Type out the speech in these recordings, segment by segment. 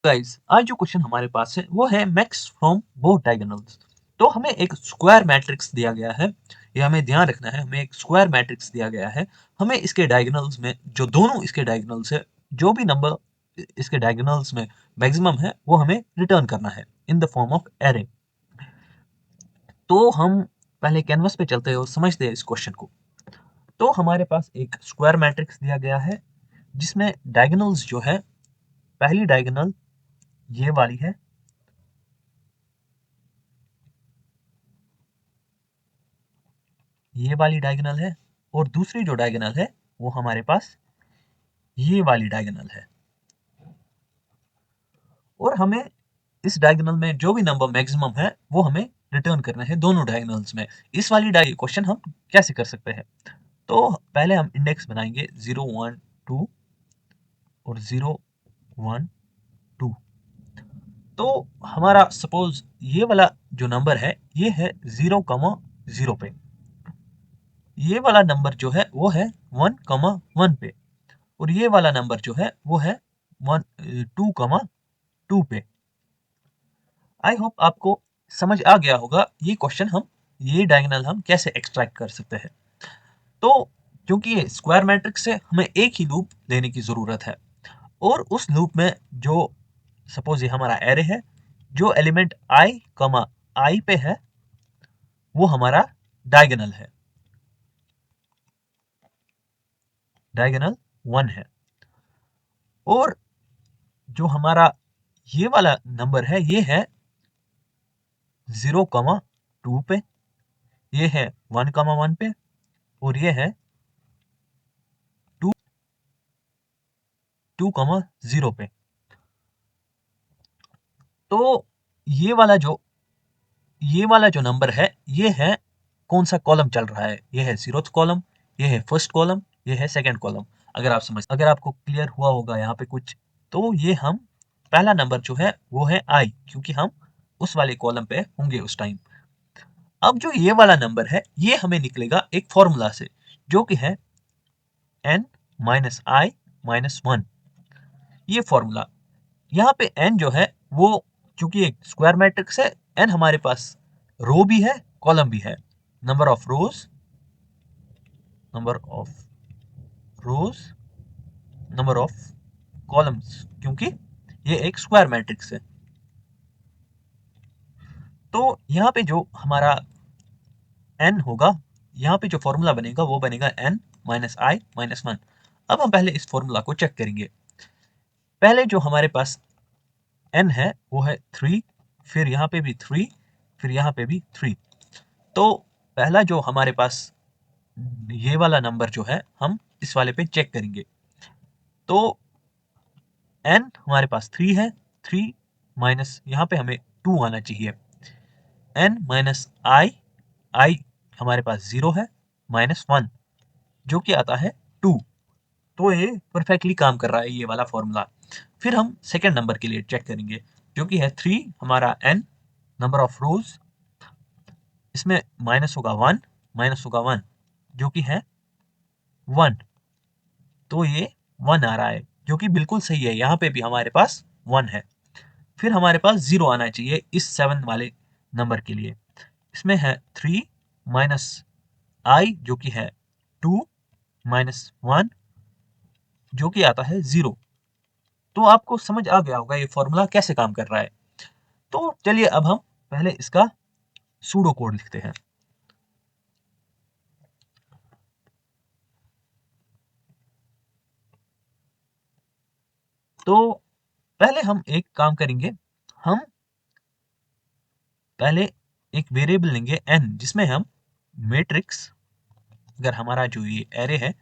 Guys आज जो question हमारे पास है वो है मैक्स फ्रॉम बोथ डायगोनल्स। तो हमें एक स्क्वायर मैट्रिक्स दिया गया है। ये हमें ध्यान रखना है, हमें एक स्क्वायर मैट्रिक्स दिया गया है। हमें इसके डायगोनल्स में जो दोनों इसके डायगोनल्स है, जो भी नंबर इसके डायगोनल्स में मैक्सिमम है वो हमें रिटर्न करना है in the form of array. तो हम पहले कैनवस पे चलते हैं और समझते हैं इस क्वेश्चन को। तो हमारे पास एक स्क्वायर मैट्रिक्स दिया गया है जिसमें डायगोनल्स जो है, पहली डायगोनल ये वाली है, ये वाली डायगोनल है, और दूसरी जो डायगोनल है वो हमारे पास ये वाली डायगोनल है। और हमें इस डायगोनल में जो भी नंबर मैक्सिमम है वो हमें रिटर्न करना है दोनों डायगोनल्स में। इस वाली क्वेश्चन हम कैसे कर सकते हैं? तो पहले हम इंडेक्स बनाएंगे 0 1 2 और 0 1 2। तो हमारा सपोज ये वाला जो नंबर है ये है 0, 0 पे। ये वाला नंबर जो है वो है 1, 1 पे। और ये वाला नंबर जो है वो है 2, 2 पे। आई होप आपको समझ आ गया होगा ये क्वेश्चन हम, ये डायगोनल हम कैसे एक्सट्रैक्ट कर सकते हैं। तो क्योंकि ये स्क्वायर मैट्रिक्स है हमें एक ही लूप लेने की जरूरत है। और उस लूप में जो सपोज ये हमारा एरे है, जो एलिमेंट आई पे है वो हमारा डायगोनल है, डायगोनल 1 है। और जो हमारा ये वाला नंबर है ये है 0, 2 पे, ये है 1, 1 पे, और ये है 2, 2, 0 पे। तो ये वाला जो ये वाला जो नंबर है ये है कौन सा कॉलम चल रहा है? ये है जीरोथ कॉलम, ये है फर्स्ट कॉलम, ये है सेकंड कॉलम। अगर आपको क्लियर हुआ होगा यहाँ पे कुछ, तो ये हम पहला नंबर जो है वो है आई, क्योंकि हम उस वाले कॉलम पे होंगे उस टाइम। अब जो ये वाला नंबर है ये हमें निकलेगा एक फॉर्मूला से, जो कि है n-i-1। ये फॉर्मूला, यहाँ पे n जो है वो, क्योंकि एक स्क्वायर मैट्रिक्स है, n हमारे पास रो भी है कॉलम भी है। Number of rose, number of rose, number of columns, क्योंकि ये एक स्क्वायर मैट्रिक्स है। तो यहाँ पे जो हमारा n होगा, यहाँ पे जो फॉर्मूला बनेगा वो बनेगा n-i-1। अब हम पहले इस फॉर्मूला को चेक करेंगे। पहले जो हमारे पास n है वो है 3, फिर यहाँ पे भी 3, फिर यहाँ पे भी 3। तो पहला जो हमारे पास ये वाला नंबर जो है हम इस वाले पे चेक करेंगे। तो n हमारे पास 3 है, 3 माइनस यहाँ पे हमें 2 आना चाहिए। n माइनस i हमारे पास 0 है, माइनस 1 जो कि आता है 2। तो ये परफेक्टली काम कर रहा है ये वाला फॉर्मूला। फिर हम सेकेंड नंबर के लिए चेक करेंगे, जो कि है 3 हमारा n, नंबर ऑफ रोज, इसमें माइनस होगा 1, माइनस होगा 1 जो कि है 1। तो ये 1 आ रहा है जो कि बिल्कुल सही है, यहाँ पे भी हमारे पास 1 है। फिर हमारे पास 0 आना चाहिए इस 7 वाले नंबर के लिए। इसमें है 3 माइनस आई जो कि है 2, माइनस 1 जो कि आता है 0। तो आपको समझ आ गया होगा ये फॉर्मूला कैसे काम कर रहा है। तो चलिए अब हम पहले इसका सूडो कोड लिखते हैं। तो पहले हम एक काम करेंगे, हम पहले एक वेरिएबल लेंगे n, जिसमें हम मैट्रिक्स, अगर हमारा जो ये एरे है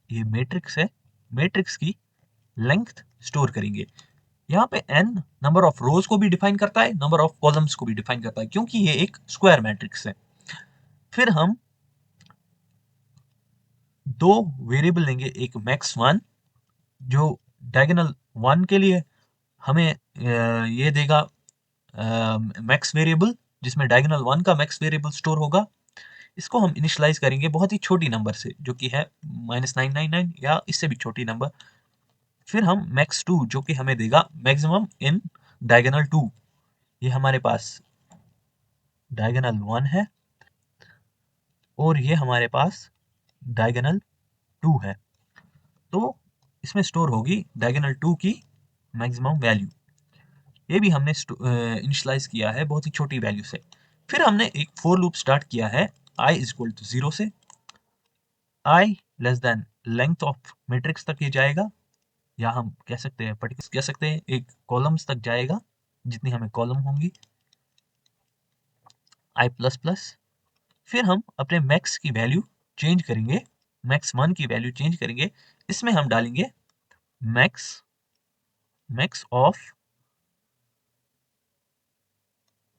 ये मैट्रिक्स है, मैट्रिक्स की लेंथ स्टोर करेंगे। यहाँ पे n नंबर ऑफ रोज को भी डिफाइन करता है, नंबर ऑफ कॉलम्स को भी डिफाइन करता है, क्योंकि ये एक स्क्वायर मैट्रिक्स है। फिर हम दो वेरिएबल लेंगे, एक मैक्स 1 जो डायगोनल 1 के लिए हमें ये देगा मैक्स वेरिएबल, जिसमें डायगोनल 1 का मैक्स वेरिएबल स्टोर होगा। इसको हम इनिशियलाइज करेंगे बहुत ही छोटी नंबर से, जो कि है -999 या इससे भी छोटी नंबर। फिर हम मैक्स 2 जो कि हमें देगा मैक्सिमम इन डायगोनल 2, ये हमारे पास डायगोनल 1 है और ये हमारे पास डायगोनल 2 है। तो इसमें स्टोर होगी डायगोनल 2 की मैक्सिमम वैल्यू। ये भी हमने इनिशियलाइज किया है बहुत ही छोटी वैल्यू से। फिर हमने एक फोर लूप स्टार्ट किया है i इज इक्वल टू 0 से i less than length of matrix तक ये जाएगा, या हम कह सकते हैं पर्टिकुलर कह सकते हैं एक कॉलम्स तक जाएगा जितनी हमें कॉलम होंगी i प्लस प्लस। फिर हम अपने मैक्स की वैल्यू चेंज करेंगे, मैक्स 1 की वैल्यू चेंज करेंगे। इसमें हम डालेंगे max max of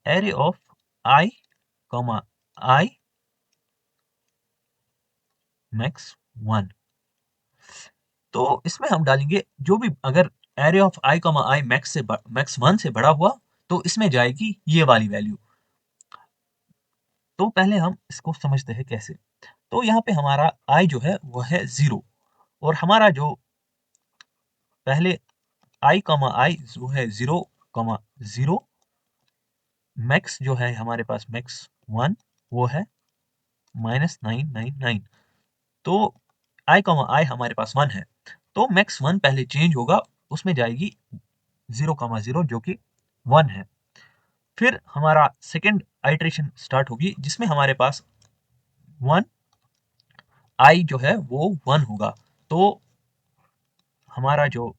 array of i comma i max 1। तो इसमें हम डालेंगे जो भी अगर array of i comma i max 1 से बड़ा हुआ तो इसमें जाएगी ये वाली वैल्यू। तो पहले हम इसको समझते हैं कैसे। तो यहाँ पे हमारा i जो है वो है 0 और हमारा जो पहले i कॉमा i जो है 0 कॉमा 0, मैक्स जो है हमारे पास मैक्स 1 वो है -999। तो i कॉमा i हमारे पास 1 है तो मैक्स 1 पहले चेंज होगा, उसमें जाएगी 0,0 जो कि 1 है। फिर हमारा सेकेंड आइट्रेशन स्टार्ट होगी जिसमें हमारे पास 1 i जो है वो 1 होगा। तो हमारा जो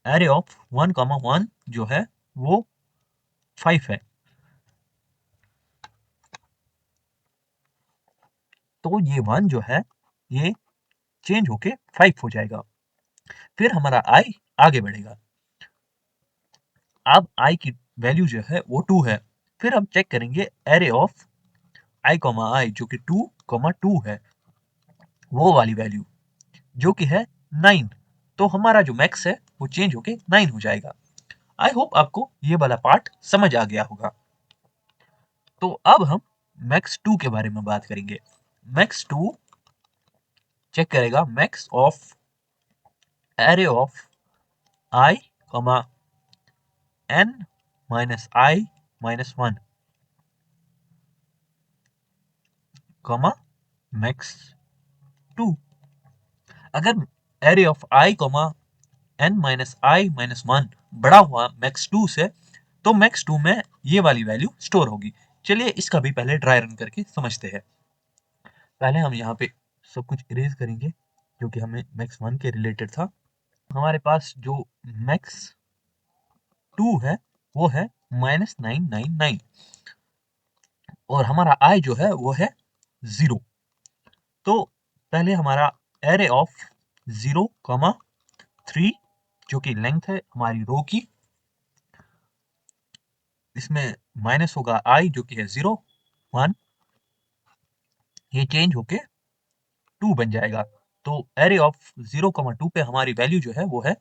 एरे ऑफ 1,1 जो है वो 5 है। तो ये 1 जो है ये चेंज होके 5 हो जाएगा। फिर हमारा i आगे बढ़ेगा। अब i की वैल्यू जो है वो 2 है। फिर हम चेक करेंगे array of i comma i जो कि 2,2 है वो वाली वैल्यू जो कि है 9। तो हमारा जो मैक्स है वो चेंज होके 9 हो जाएगा। आई होप आपको ये वाला पार्ट समझ आ गया होगा। तो अब हम मैक्स 2 के बारे में बात करेंगे। मैक्स 2 चेक करेगा max of array of i comma n minus i minus 1 comma max 2। अगर array of i comma n minus i minus 1 बड़ा हुआ मैक्स 2 से तो मैक्स 2 में ये वाली वैल्यू स्टोर होगी। चलिए इसका भी पहले ड्राई रन करके समझते हैं। पहले हम यहाँ पे सब कुछ इरेज करेंगे जो कि हमें मैक्स 1 के रिलेटेड था। हमारे पास जो मैक्स 2 है वो है -999 और हमारा i जो है वो है 0। तो पहले हमारा एरे ऑफ 0,3 जो कि लेंथ है हमारी रो की, इसमें माइनस होगा i जो कि है 0 1, ये चेंज होके 2 बन जाएगा। तो एरे ऑफ 0,2 पे हमारी वैल्यू जो है वो है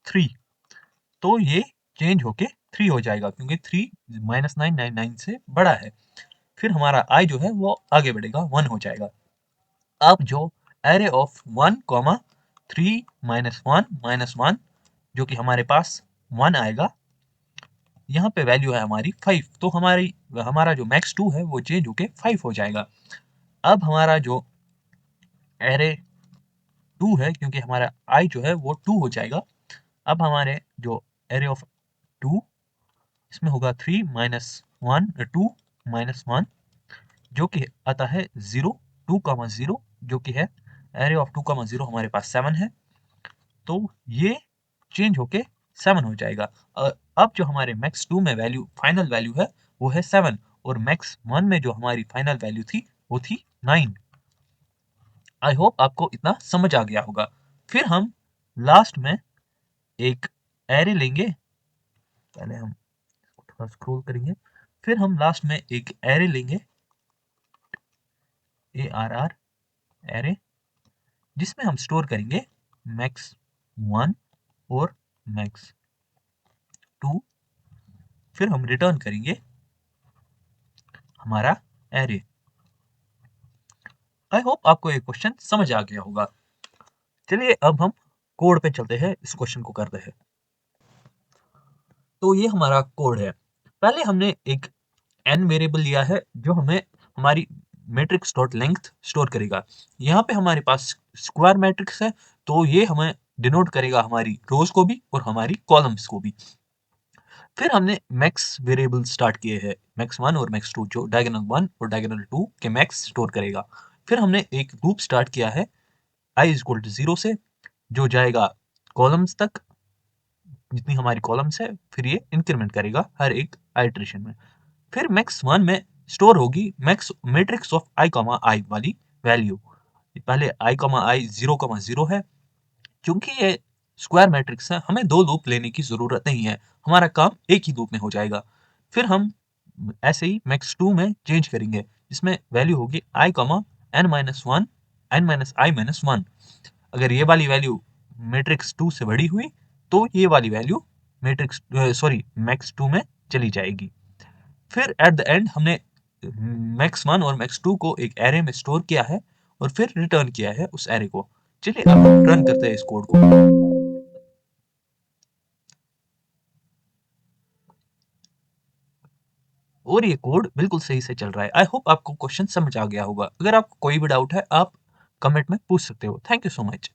3। तो ये चेंज होके 3 हो जाएगा क्योंकि 3 -999 से बड़ा है। फिर हमारा i जो है वो आगे बढ़ेगा 1 हो जाएगा। अब जो एरे ऑफ 1,3 -1 जो कि हमारे पास 1 आएगा, यहाँ पे वैल्यू है हमारी 5। तो हमारा जो मैक्स 2 है वो चेंज होके 5 हो जाएगा। अब हमारा जो एरे 2 है क्योंकि हमारा i जो है वो 2 हो जाएगा। अब हमारे जो एरे ऑफ 2 इसमें होगा 3 -1 2 -1 जो कि आता है 0 2,0 जो कि है एरे ऑफ 2,0 हमारे पास 7 है। तो ये चेंज होके 7 हो जाएगा। अब जो हमारे मैक्स 2 में वैल्यू फाइनल वैल्यू है वो है 7 और मैक्स 1 में जो हमारी फाइनल वैल्यू थी वो थी 9। आई होप आपको इतना समझ आ गया होगा। फिर हम लास्ट में एक एरे लेंगे, पहले हम थोड़ा स्क्रॉल करेंगे। फिर हम लास्ट में एक एरे लेंगे ARR एरे जिसमें हम स्टोर करेंगे मैक्स 1 और मैक्स 2। फिर हम रिटर्न करेंगे हमारा एरे। आई होप आपको ये क्वेश्चन समझ आ गया होगा। चलिए अब हम कोड पे चलते हैं, इस क्वेश्चन को करते हैं। तो ये हमारा कोड है। पहले हमने एक n वेरिएबल लिया है जो हमें हमारी मैट्रिक्स डॉट लेंथ स्टोर करेगा। यहाँ पे हमारे पास स्क्वायर मैट्रिक्स है, तो ये हमें डिनोट करेगा हमारी रोज को भी और हमारी कॉलम्स को भी। फिर हमने मैक्स वेरिएबल स्टार्ट किए हैं, मैक्स 1 और मैक्स 2 जो डायगोनल 1 और डायगोनल 2 के मैक्स स्टोर करेगा। फिर हमने एक लूप स्टार्ट किया है i इज इक्वल टू 0 से, जो जाएगा कॉलम्स तक, जितनी हमारी कॉलम्स है, फिर ये इंक्रीमेंट करेगा हर एक आइट्रेशन में। फिर मैक्स 1 में स्टोर होगी max matrix of i comma i वाली वैल्यू। पहले i कॉमा i 0,0 है। चूंकि ये स्क्वायर मैट्रिक्स है, हमें दो लूप लेने की जरूरत नहीं है, हमारा काम एक ही लूप में हो जाएगा। फिर हम ऐसे ही मैक्स 2 में चेंज करेंगे, जिसमें वैल्यू होगी i comma n minus 1 n minus i minus 1। अगर ये वाली वैल्यू मैट्रिक्स 2 से बड़ी हुई तो ये वाली वैल्यू मैट्रिक्स सॉरी मैक्स 2 में चली जाएगी। फिर एट द एंड हमने मैक्स 1 और मैक्स 2 को एक एरे में स्टोर किया है और फिर रिटर्न किया है उस एरे को। चलिए अब हम रन करते हैं इस कोड को। और ये कोड बिल्कुल सही से चल रहा है। आई होप आपको क्वेश्चन समझ आ गया होगा। अगर आपको कोई भी डाउट है आप कमेंट में पूछ सकते हो। Thank you so much.